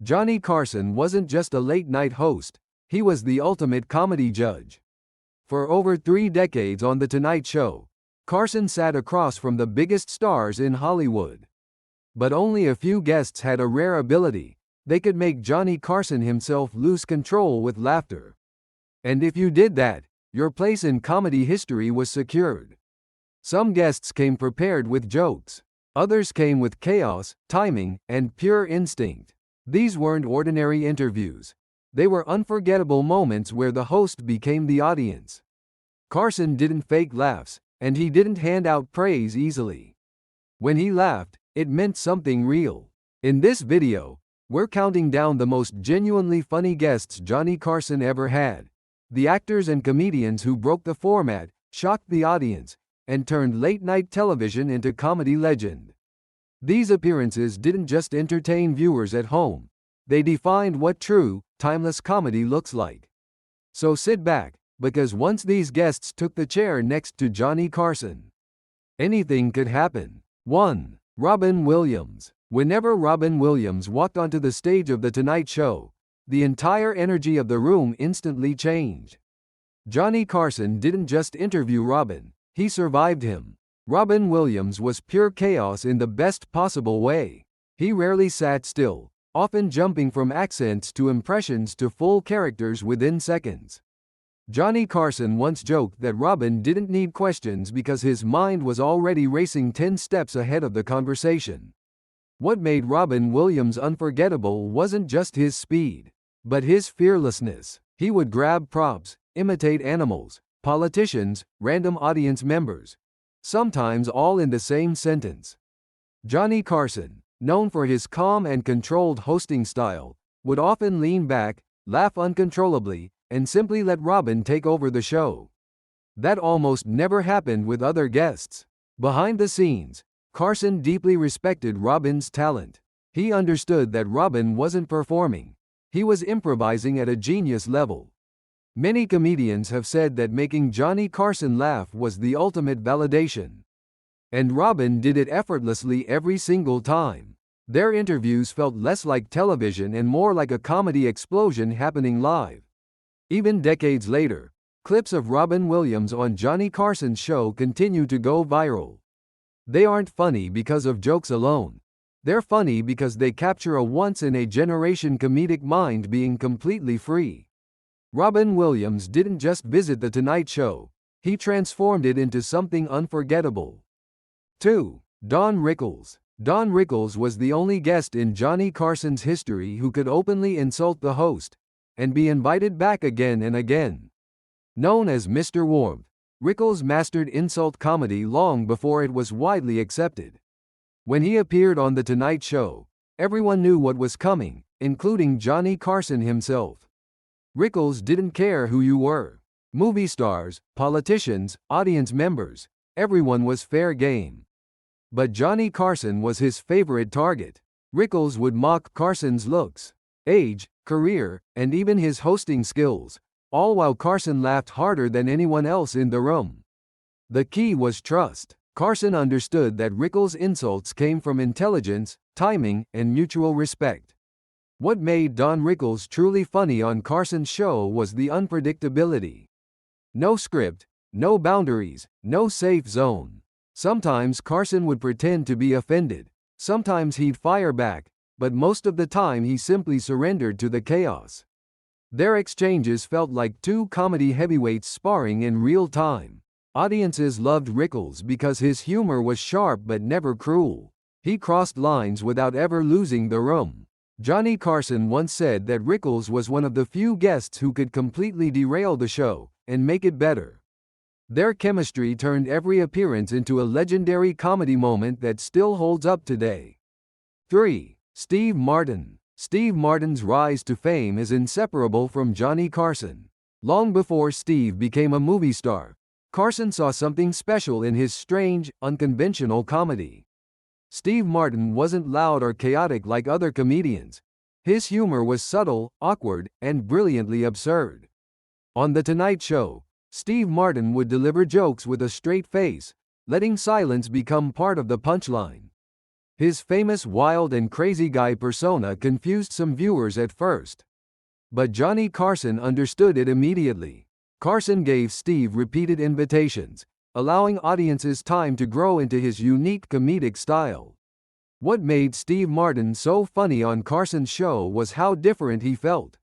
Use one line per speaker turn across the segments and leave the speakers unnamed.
Johnny Carson wasn't just a late-night host, he was the ultimate comedy judge. For over 3 decades on The Tonight Show, Carson sat across from the biggest stars in Hollywood. But only a few guests had a rare ability: they could make Johnny Carson himself lose control with laughter. And if you did that, your place in comedy history was secured. Some guests came prepared with jokes. Others came with chaos, timing, and pure instinct. These weren't ordinary interviews. They were unforgettable moments where the host became the audience. Carson didn't fake laughs, and he didn't hand out praise easily. When he laughed, it meant something real. In this video, we're counting down the most genuinely funny guests Johnny Carson ever had. The actors and comedians who broke the format, shocked the audience, and turned late-night television into comedy legend. These appearances didn't just entertain viewers at home. They defined what true, timeless comedy looks like. So sit back, because once these guests took the chair next to Johnny Carson, anything could happen. 1. Robin Williams. Whenever Robin Williams walked onto the stage of The Tonight Show, the entire energy of the room instantly changed. Johnny Carson didn't just interview Robin, he survived him. Robin Williams was pure chaos in the best possible way. He rarely sat still, often jumping from accents to impressions to full characters within seconds. Johnny Carson once joked that Robin didn't need questions because his mind was already racing 10 steps ahead of the conversation. What made Robin Williams unforgettable wasn't just his speed, but his fearlessness. He would grab props, imitate animals, politicians, random audience members, sometimes all in the same sentence. Johnny Carson, known for his calm and controlled hosting style, would often lean back, laugh uncontrollably, and simply let Robin take over the show. That almost never happened with other guests. Behind the scenes, Carson deeply respected Robin's talent. He understood that Robin wasn't performing, he was improvising at a genius level. Many comedians have said that making Johnny Carson laugh was the ultimate validation. And Robin did it effortlessly every single time. Their interviews felt less like television and more like a comedy explosion happening live. Even decades later, clips of Robin Williams on Johnny Carson's show continue to go viral. They aren't funny because of jokes alone. They're funny because they capture a once-in-a-generation comedic mind being completely free. Robin Williams didn't just visit The Tonight Show, he transformed it into something unforgettable. 2. Don Rickles. Don Rickles was the only guest in Johnny Carson's history who could openly insult the host, and be invited back again and again. Known as Mr. Warmth, Rickles mastered insult comedy long before it was widely accepted. When he appeared on The Tonight Show, everyone knew what was coming, including Johnny Carson himself. Rickles didn't care who you were. Movie stars, politicians, audience members, everyone was fair game. But Johnny Carson was his favorite target. Rickles would mock Carson's looks, age, career, and even his hosting skills, all while Carson laughed harder than anyone else in the room. The key was trust. Carson understood that Rickles' insults came from intelligence, timing, and mutual respect. What made Don Rickles truly funny on Carson's show was the unpredictability. No script, no boundaries, no safe zone. Sometimes Carson would pretend to be offended, sometimes he'd fire back, but most of the time he simply surrendered to the chaos. Their exchanges felt like two comedy heavyweights sparring in real time. Audiences loved Rickles because his humor was sharp but never cruel. He crossed lines without ever losing the room. Johnny Carson once said that Rickles was one of the few guests who could completely derail the show and make it better. Their chemistry turned every appearance into a legendary comedy moment that still holds up today. 3. Steve Martin. Steve Martin's rise to fame is inseparable from Johnny Carson. Long before Steve became a movie star, Carson saw something special in his strange, unconventional comedy. Steve Martin wasn't loud or chaotic like other comedians. His humor was subtle, awkward, and brilliantly absurd. On The Tonight Show, Steve Martin would deliver jokes with a straight face, letting silence become part of the punchline. His famous wild and crazy guy persona confused some viewers at first. But Johnny Carson understood it immediately. Carson gave Steve repeated invitations, allowing audiences time to grow into his unique comedic style. What made Steve Martin so funny on Carson's show was how different he felt.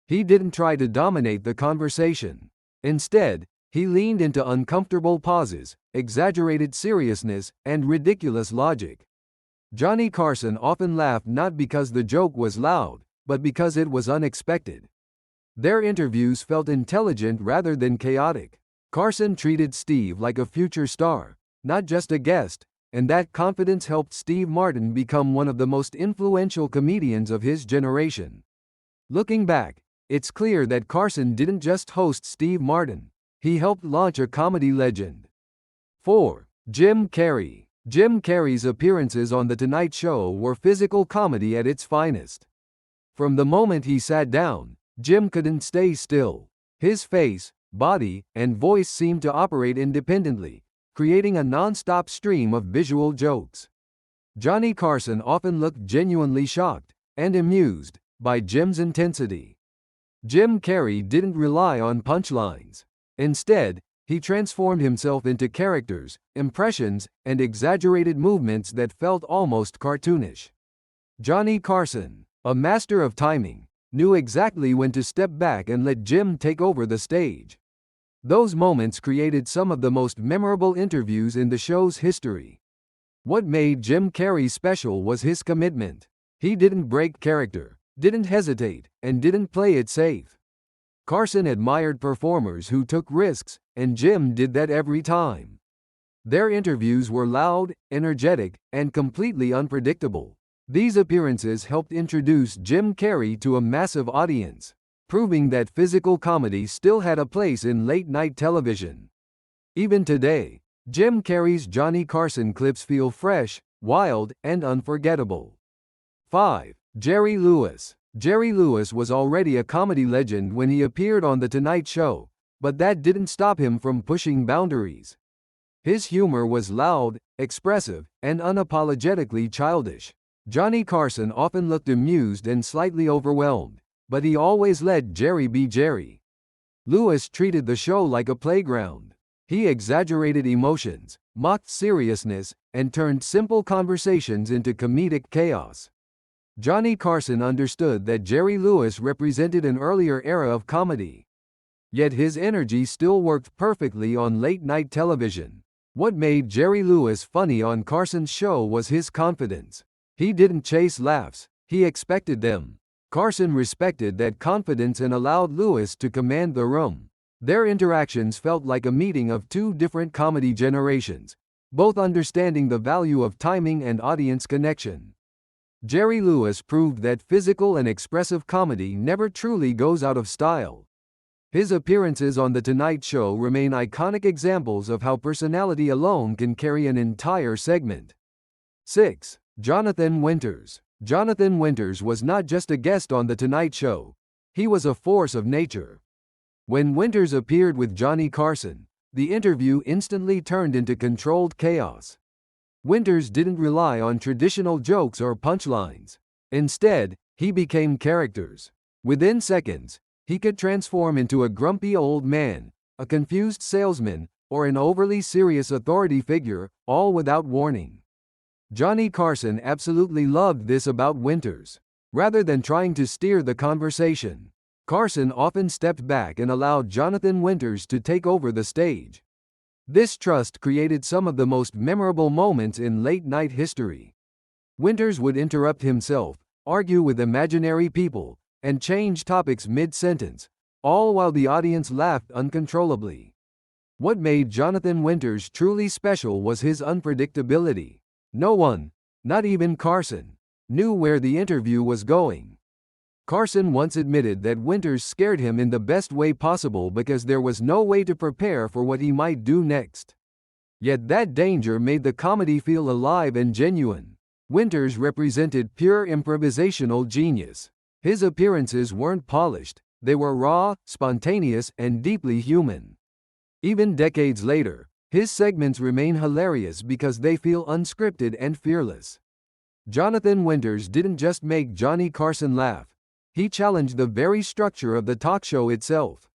He didn't try to dominate the conversation. Instead, he leaned into uncomfortable pauses, exaggerated seriousness, and ridiculous logic. Johnny Carson often laughed not because the joke was loud, but because it was unexpected. Their interviews felt intelligent rather than chaotic. Carson treated Steve like a future star, not just a guest, and that confidence helped Steve Martin become one of the most influential comedians of his generation. Looking back, it's clear that Carson didn't just host Steve Martin, he helped launch a comedy legend. 4. Jim Carrey. Jim Carrey's appearances on The Tonight Show were physical comedy at its finest. From the moment he sat down, Jim couldn't stay still. His face, body, and voice seemed to operate independently, creating a non-stop stream of visual jokes. Johnny Carson often looked genuinely shocked and amused by Jim's intensity. Jim Carrey didn't rely on punchlines. Instead, he transformed himself into characters, impressions, and exaggerated movements that felt almost cartoonish. Johnny Carson, a master of timing, knew exactly when to step back and let Jim take over the stage. Those moments created some of the most memorable interviews in the show's history. What made Jim Carrey special was his commitment. He didn't break character, didn't hesitate, and didn't play it safe. Carson admired performers who took risks, and Jim did that every time. Their interviews were loud, energetic, and completely unpredictable. These appearances helped introduce Jim Carrey to a massive audience, proving that physical comedy still had a place in late-night television. Even today, Jim Carrey's Johnny Carson clips feel fresh, wild, and unforgettable. 5. Jerry Lewis. Jerry Lewis was already a comedy legend when he appeared on The Tonight Show, but that didn't stop him from pushing boundaries. His humor was loud, expressive, and unapologetically childish. Johnny Carson often looked amused and slightly overwhelmed, but he always let Jerry be Jerry. Lewis treated the show like a playground. He exaggerated emotions, mocked seriousness, and turned simple conversations into comedic chaos. Johnny Carson understood that Jerry Lewis represented an earlier era of comedy. Yet his energy still worked perfectly on late-night television. What made Jerry Lewis funny on Carson's show was his confidence. He didn't chase laughs, he expected them. Carson respected that confidence and allowed Lewis to command the room. Their interactions felt like a meeting of two different comedy generations, both understanding the value of timing and audience connection. Jerry Lewis proved that physical and expressive comedy never truly goes out of style. His appearances on The Tonight Show remain iconic examples of how personality alone can carry an entire segment. 6. Jonathan Winters. Jonathan Winters was not just a guest on The Tonight Show, he was a force of nature. When Winters appeared with Johnny Carson, the interview instantly turned into controlled chaos. Winters didn't rely on traditional jokes or punchlines. Instead, he became characters. Within seconds, he could transform into a grumpy old man, a confused salesman, or an overly serious authority figure, all without warning. Johnny Carson absolutely loved this about Winters. Rather than trying to steer the conversation, Carson often stepped back and allowed Jonathan Winters to take over the stage. This trust created some of the most memorable moments in late-night history. Winters would interrupt himself, argue with imaginary people, and change topics mid-sentence, all while the audience laughed uncontrollably. What made Jonathan Winters truly special was his unpredictability. No one, not even Carson, knew where the interview was going. Carson once admitted that Winters scared him in the best way possible because there was no way to prepare for what he might do next. Yet that danger made the comedy feel alive and genuine. Winters represented pure improvisational genius. His appearances weren't polished, they were raw, spontaneous, and deeply human. Even decades later, his segments remain hilarious because they feel unscripted and fearless. Jonathan Winters didn't just make Johnny Carson laugh. He challenged the very structure of the talk show itself.